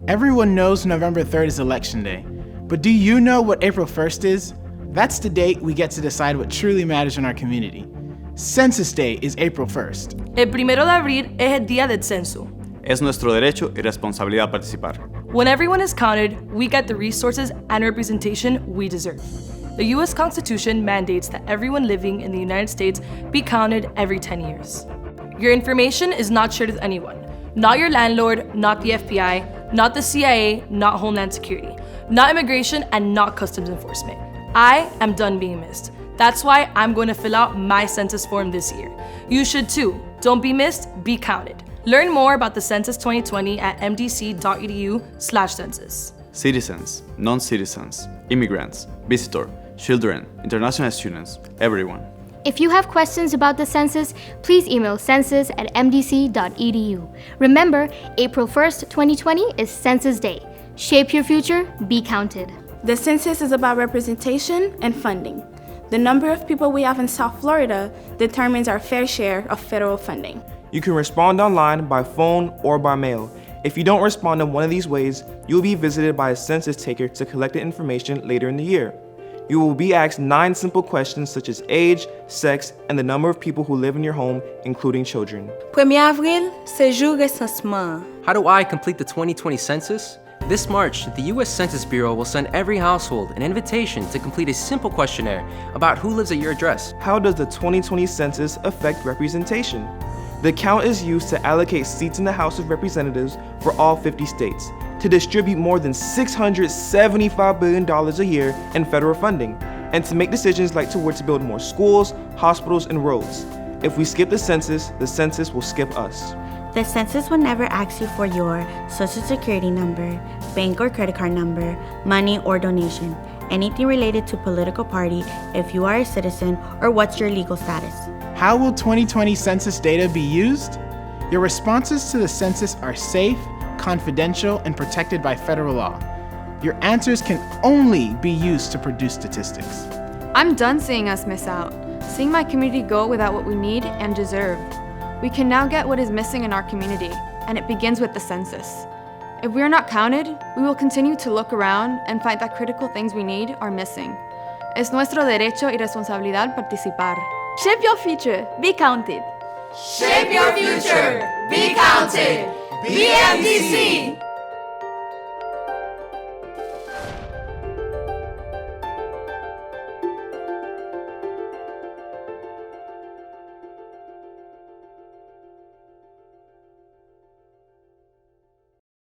Everyone knows November 3rd is Election Day, but do you know what April 1st is? That's the date we get to decide what truly matters in our community. Census Day is April 1st. El 1 de abril es el día del censo. Es nuestro derecho y responsabilidad participar. When everyone is counted, we get the resources and representation we deserve. The U.S. Constitution mandates that everyone living in the United States be counted every 10 years. Your information is not shared with anyone. Not your landlord, not the FBI, not the CIA, not Homeland Security, not immigration, and not customs enforcement. I am done being missed. That's why I'm going to fill out my census form this year. You should too. Don't be missed, be counted. Learn more about the Census 2020 at mdc.edu/census. Citizens, non-citizens, immigrants, visitor, children, international students, everyone. If you have questions about the census, please email census@mdc.edu. Remember, April 1st, 2020 is Census Day. Shape your future, be counted. The census is about representation and funding. The number of people we have in South Florida determines our fair share of federal funding. You can respond online, by phone, or by mail. If you don't respond in one of these ways, you will be visited by a census taker to collect the information later in the year. You will be asked 9 simple questions such as age, sex, and the number of people who live in your home, including children. 1 avril, c'est jour recensement. How do I complete the 2020 census? This March, the U.S. Census Bureau will send every household an invitation to complete a simple questionnaire about who lives at your address. How does the 2020 census affect representation? The count is used to allocate seats in the House of Representatives for all 50 states, to distribute more than $675 billion a year in federal funding, and to make decisions like towards build more schools, hospitals, and roads. If we skip the census will skip us. The census will never ask you for your social security number, bank or credit card number, money or donation, anything related to political party, if you are a citizen, or what's your legal status. How will 2020 census data be used? Your responses to the census are safe, confidential, and protected by federal law. Your answers can only be used to produce statistics. I'm done seeing us miss out, seeing my community go without what we need and deserve. We can now get what is missing in our community, and it begins with the census. If we are not counted, we will continue to look around and find that critical things we need are missing. Es nuestro derecho y responsabilidad participar. Shape your future, be counted. Shape your future, be counted. Be MDC.